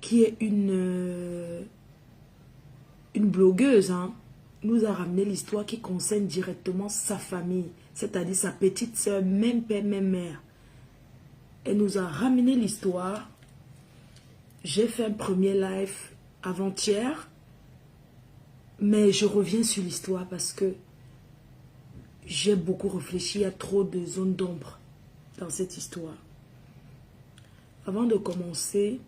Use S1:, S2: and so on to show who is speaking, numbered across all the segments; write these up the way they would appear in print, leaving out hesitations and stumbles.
S1: qui est une blogueuse, hein, nous a ramené l'histoire qui concerne directement sa famille, c'est-à-dire sa petite soeur, même père, même mère. Elle nous a ramené l'histoire. J'ai fait un premier live avant-hier, mais je reviens sur l'histoire parce que j'ai beaucoup réfléchi. Il y a trop de zones d'ombre dans cette histoire. Avant de commencer,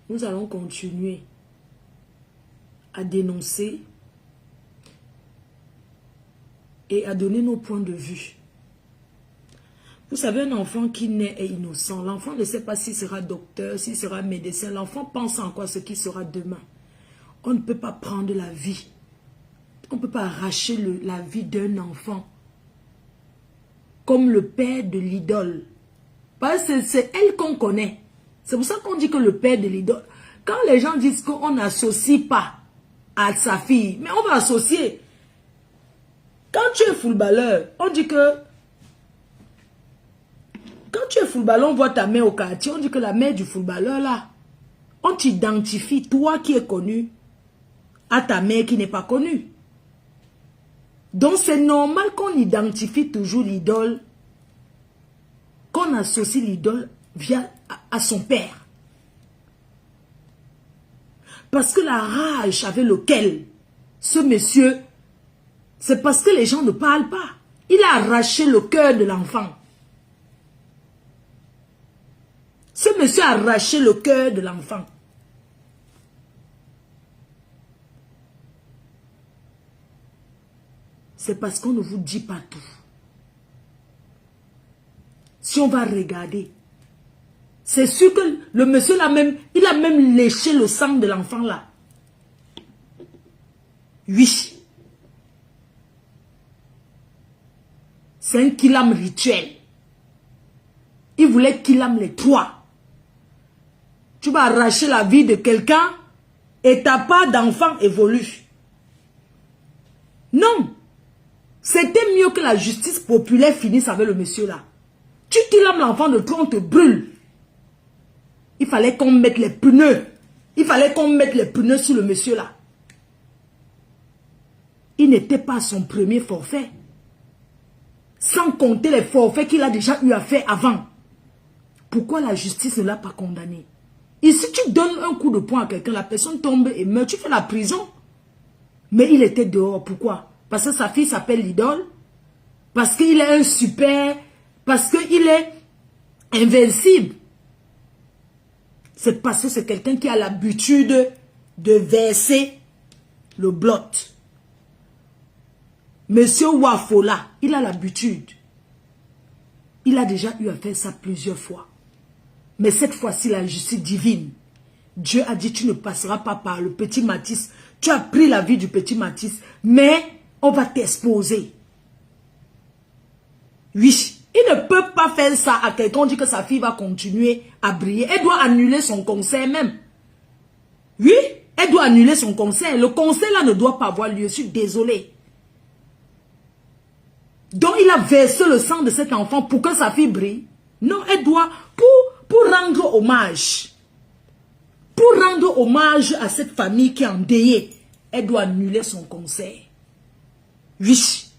S1: nous allons continuer à dénoncer et à donner nos points de vue. Vous savez, un enfant qui naît est innocent. L'enfant ne sait pas s'il sera docteur, s'il sera médecin. L'enfant pense en quoi ce qu'il sera demain. On ne peut pas prendre la vie. On ne peut pas arracher la vie d'un enfant. Comme le père de l'idole. Parce que c'est elle qu'on connaît. C'est pour ça qu'on dit que le père de l'idole. Quand les gens disent qu'on n'associe pas à sa fille, mais on va associer. Quand tu es footballeur, on dit que... Quand tu es footballeur, on voit ta mère au quartier, on dit que la mère du footballeur là, on t'identifie, toi qui es connu, à ta mère qui n'est pas connue. Donc c'est normal qu'on identifie toujours l'idole, qu'on associe l'idole à son père. Parce que la rage avec laquelle ce monsieur, c'est parce que les gens ne parlent pas. Il a arraché le cœur de l'enfant. Ce monsieur a arraché le cœur de l'enfant. C'est parce qu'on ne vous dit pas tout. Si on va regarder, c'est sûr que le monsieur là même, il a même léché le sang de l'enfant là. Oui. C'est un kilam rituel. Il voulait kilam les trois. Tu vas arracher la vie de quelqu'un et ta part d'enfant évolue. Non. C'était mieux que la justice populaire finisse avec le monsieur là. Tu kilames l'enfant de toi, on te brûle. Il fallait qu'on mette les pneus. Il fallait qu'on mette les pneus sur le monsieur là. Il n'était pas son premier forfait. Sans compter les forfaits qu'il a déjà eu à faire avant. Pourquoi la justice ne l'a pas condamné? Et si tu donnes un coup de poing à quelqu'un, la personne tombe et meurt, tu fais la prison. Mais il était dehors. Pourquoi? Parce que sa fille s'appelle l'idole. Parce qu'il est un super. Parce qu'il est invincible. C'est parce que c'est quelqu'un qui a l'habitude de verser le blot. Monsieur Wafola, il a l'habitude. Il a déjà eu à faire ça plusieurs fois. Mais cette fois-ci, la justice divine, Dieu a dit, tu ne passeras pas par le petit Matisse. Tu as pris la vie du petit Matisse, mais on va t'exposer. Oui, il ne peut pas faire ça à quelqu'un. On dit que sa fille va continuer à briller. Elle doit annuler son concert même. Oui, elle doit annuler son concert. Le concert là ne doit pas avoir lieu. Je suis désolée. Donc il a versé le sang de cet enfant pour que sa fille brille. Non, elle doit, pour rendre hommage. Pour rendre hommage à cette famille qui est endeuillée, elle doit annuler son concert. Oui.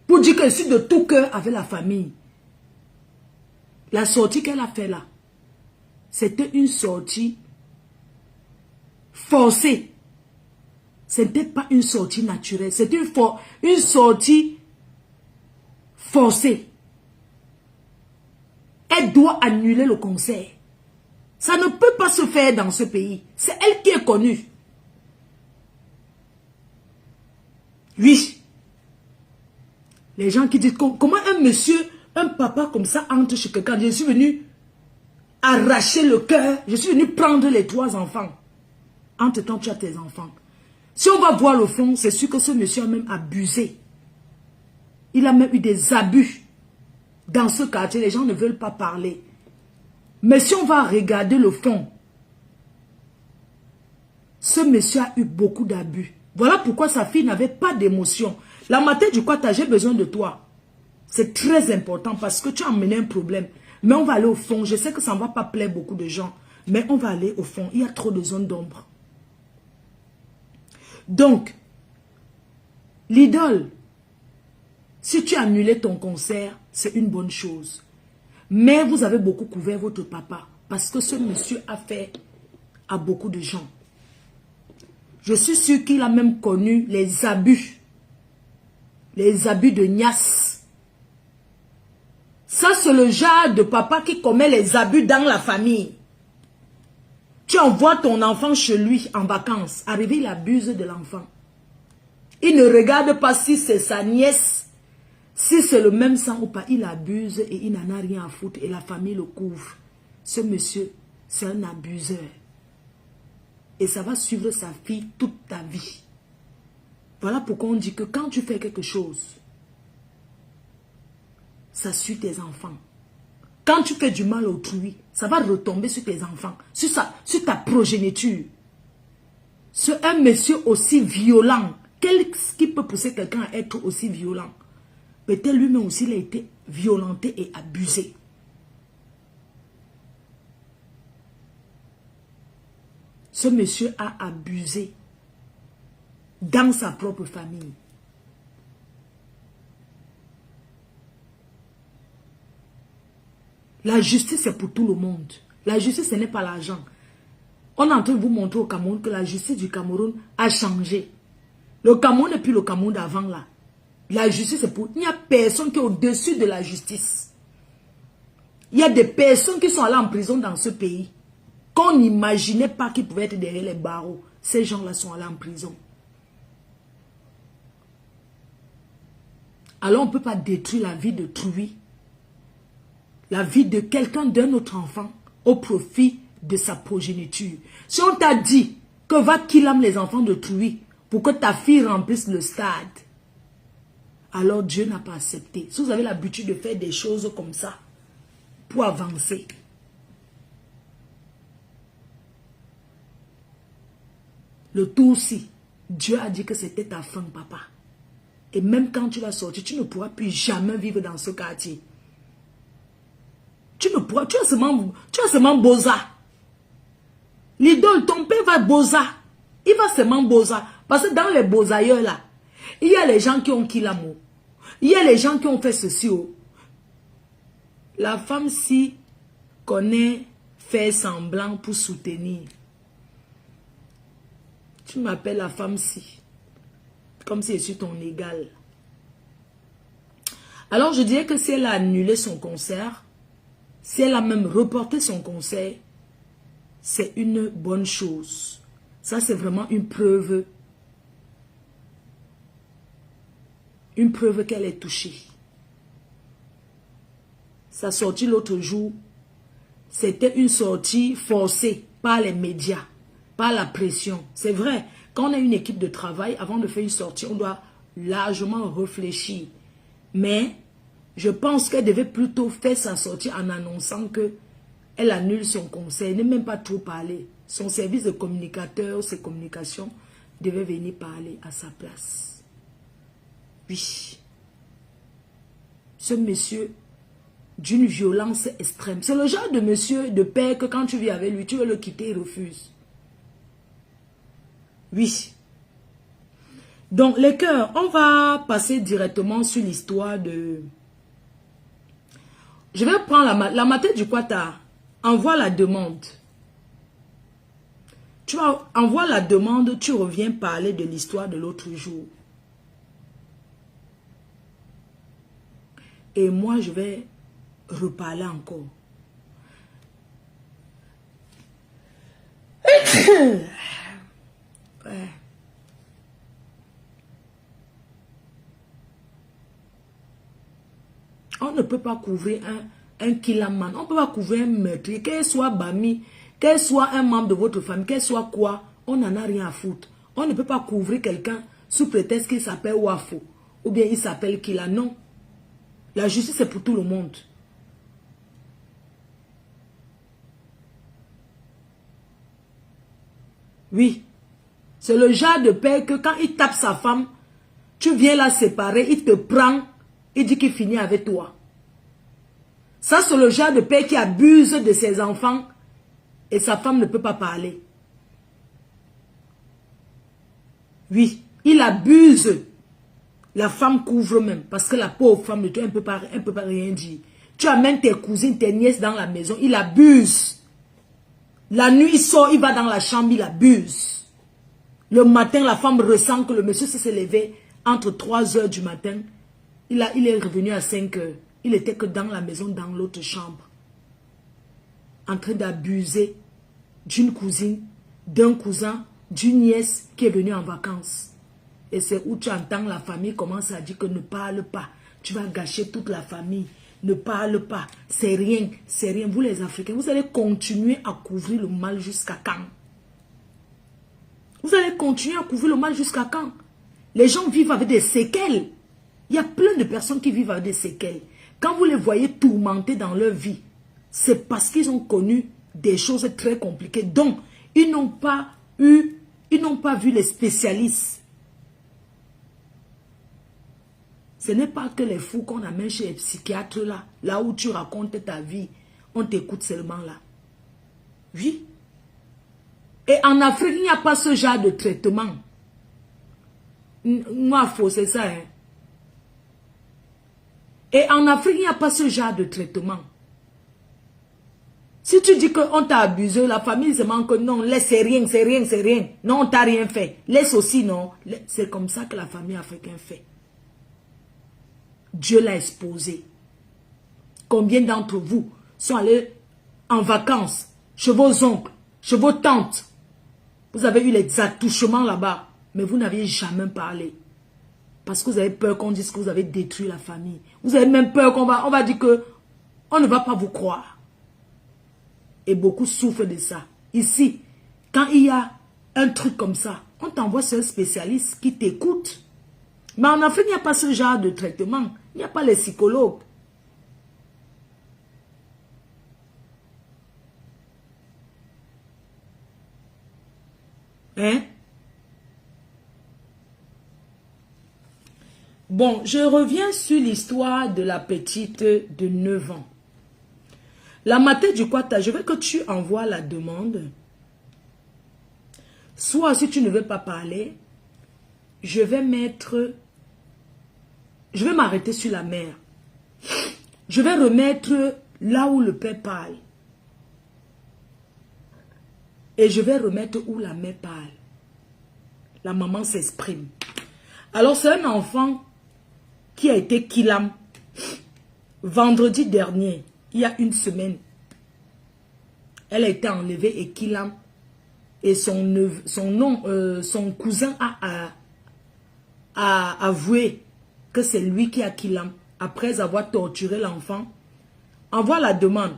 S1: Pour dire qu'elle suit de tout cœur avec la famille. La sortie qu'elle a fait là, c'était une sortie forcée. Ce n'était pas une sortie naturelle. C'était une sortie forcée. Elle doit annuler le concert. Ça ne peut pas se faire dans ce pays. C'est elle qui est connue. Oui. Les gens qui disent comment un monsieur, un papa comme ça entre chez quelqu'un. Je suis venu arracher le cœur. Je suis venu prendre les 3 enfants. Entre-temps, tu as tes enfants. Si on va voir le fond, c'est sûr que ce monsieur a même abusé. Il a même eu des abus. Dans ce quartier, les gens ne veulent pas parler. Mais si on va regarder le fond, ce monsieur a eu beaucoup d'abus. Voilà pourquoi sa fille n'avait pas d'émotion. La matin du Kwata, j'ai besoin de toi. C'est très important parce que tu as amené un problème. Mais on va aller au fond. Je sais que ça ne va pas plaire beaucoup de gens. Mais on va aller au fond. Il y a trop de zones d'ombre. Donc, l'idole, si tu as annulé ton concert, c'est une bonne chose. Mais vous avez beaucoup couvert votre papa. Parce que ce monsieur a fait à beaucoup de gens. Je suis sûr qu'il a même connu les abus. Les abus de Nias. Ça, c'est le genre de papa qui commet les abus dans la famille. Tu envoies ton enfant chez lui en vacances. Arrivé, il abuse de l'enfant. Il ne regarde pas si c'est sa nièce, si c'est le même sang ou pas. Il abuse et il n'en a rien à foutre et la famille le couvre. Ce monsieur, c'est un abuseur. Et ça va suivre sa fille toute ta vie. Voilà pourquoi on dit que quand tu fais quelque chose, ça suit tes enfants. Quand tu fais du mal à autrui, ça va retomber sur tes enfants, sur ta progéniture. C'est un monsieur aussi violent. Qu'est-ce qui peut pousser quelqu'un à être aussi violent? Peut-être lui-même aussi il a été violenté et abusé. Ce monsieur a abusé dans sa propre famille. La justice, c'est pour tout le monde. La justice, ce n'est pas l'argent. On est en train de vous montrer au Cameroun que la justice du Cameroun a changé. Le Cameroun n'est plus le Cameroun d'avant là. La justice, c'est pour... Il n'y a personne qui est au-dessus de la justice. Il y a des personnes qui sont allées en prison dans ce pays. Qu'on n'imaginait pas qu'ils pouvaient être derrière les barreaux. Ces gens-là sont allés en prison. Alors on ne peut pas détruire la vie d'autrui. La vie de quelqu'un, d'un autre enfant, au profit de sa progéniture. Si on t'a dit que va qu'il aime les enfants d'autrui pour que ta fille remplisse le stade, alors Dieu n'a pas accepté. Si vous avez l'habitude de faire des choses comme ça, pour avancer, le tout aussi, Dieu a dit que c'était ta fin, papa. Et même quand tu vas sortir, tu ne pourras plus jamais vivre dans ce quartier. Tu ne pourras, tu as seulement Boza. L'idole, ton père va Boza. Il va seulement Boza. Parce que dans les Bozailleurs là, il y a les gens qui ont qui l'amour. Il y a les gens qui ont fait ceci. Oh. La femme si connaît faire semblant pour soutenir. Tu m'appelles la femme si. Comme si je suis ton égal. Alors je dirais que si elle a annulé son concert, si elle a même reporté son concert, c'est une bonne chose. Ça, c'est vraiment une preuve. Une preuve qu'elle est touchée. Sa sortie l'autre jour, c'était une sortie forcée par les médias, par la pression. C'est vrai, quand on a une équipe de travail, avant de faire une sortie, on doit largement réfléchir. Mais je pense qu'elle devait plutôt faire sa sortie en annonçant qu'elle annule son concert. Elle n'est même pas trop parlé. Son service de communicateur, ses communications, devait venir parler à sa place. Oui. Ce monsieur, d'une violence extrême. C'est le genre de monsieur, de père, que quand tu vis avec lui, tu veux le quitter, il refuse. Oui. Donc, les cœurs, on va passer directement sur l'histoire de... Je vais prendre la matin du Quata. Envoie la demande. Tu envoies la demande, tu reviens parler de l'histoire de l'autre jour. Et moi, je vais reparler encore. Ouais. On ne peut pas couvrir un kilaman. On ne peut pas couvrir un meurtrier. Qu'elle soit Bami, qu'elle soit un membre de votre famille, qu'elle soit quoi, on n'en a rien à foutre. On ne peut pas couvrir quelqu'un sous prétexte qu'il s'appelle Wafo. Ou bien il s'appelle Kila. Non. La justice, c'est pour tout le monde. Oui. C'est le genre de père que quand il tape sa femme, tu viens la séparer, il te prend, il dit qu'il finit avec toi. Ça, c'est le genre de père qui abuse de ses enfants Et sa femme ne peut pas parler. Oui, il abuse. La femme couvre même. Parce que la pauvre femme, elle ne peut pas rien dire. Tu amènes tes cousines, tes nièces dans la maison. Il abuse. La nuit, il sort, il va dans la chambre, il abuse. Le matin, la femme ressent que le monsieur s'est levé entre 3 heures du matin. Il est revenu à 5 heures. Il était que dans la maison, dans l'autre chambre. En train d'abuser d'une cousine, d'un cousin, d'une nièce qui est venue en vacances. Et c'est où tu entends la famille commence à dire que ne parle pas. Tu vas gâcher toute la famille. Ne parle pas. C'est rien, c'est rien. Vous les Africains, vous allez continuer à couvrir le mal jusqu'à quand? Vous allez continuer à couvrir le mal jusqu'à quand? Les gens vivent avec des séquelles. Il y a plein de personnes qui vivent avec des séquelles. Quand vous les voyez tourmentés dans leur vie, c'est parce qu'ils ont connu des choses très compliquées. Donc, ils n'ont pas vu les spécialistes. Ce n'est pas que les fous qu'on amène chez les psychiatres là où tu racontes ta vie, on t'écoute seulement là. Oui. Et en Afrique, il n'y a pas ce genre de traitement. Moi, faux, c'est ça. Hein? Et en Afrique, il n'y a pas ce genre de traitement. Si tu dis qu'on t'a abusé, la famille se manque que non, laisse, c'est rien, c'est rien, c'est rien. Non, on t'a rien fait. Laisse aussi, non. C'est comme ça que la famille africaine fait. Dieu l'a exposé. Combien d'entre vous sont allés en vacances chez vos oncles, chez vos tantes? Vous avez eu les attouchements là-bas, mais vous n'aviez jamais parlé. Parce que vous avez peur qu'on dise que vous avez détruit la famille. Vous avez même peur qu'on va dire que on ne va pas vous croire. Et beaucoup souffrent de ça. Ici, quand il y a un truc comme ça, on t'envoie sur un spécialiste qui t'écoute. Mais en Afrique, il n'y a pas ce genre de traitement. Il n'y a pas les psychologues. Hein? Bon, je reviens sur l'histoire de la petite de 9 ans. La matin du Kwata, je veux que tu envoies la demande. Soit si tu ne veux pas parler, je vais m'arrêter sur la mère. Je vais remettre là où le père parle. Et je vais remettre où la mère parle. La maman s'exprime. Alors c'est un enfant qui a été Kilam. Vendredi dernier, il y a une semaine. Elle a été enlevée et Kilam. Et son cousin a avoué que c'est lui qui a Kilam. Après avoir torturé l'enfant. Envoie la demande.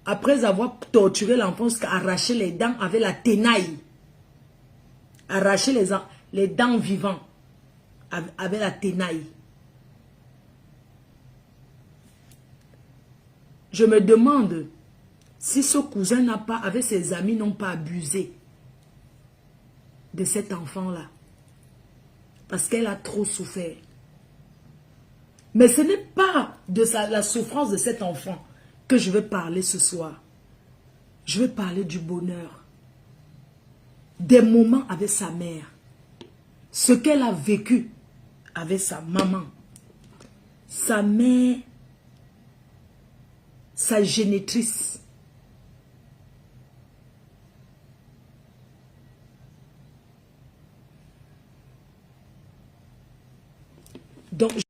S1: Après avoir torturé l'enfant jusqu'à arracher les dents avec la tenaille. Arracher les dents vivantes avec la tenaille. Je me demande si ce cousin n'a pas, avec ses amis, n'ont pas abusé de cet enfant-là. Parce qu'elle a trop souffert. Mais ce n'est pas de la souffrance de cet enfant que je vais parler ce soir. Je vais parler du bonheur. Des moments avec sa mère. Ce qu'elle a vécu avec sa maman. Sa mère, sa génitrice. Donc,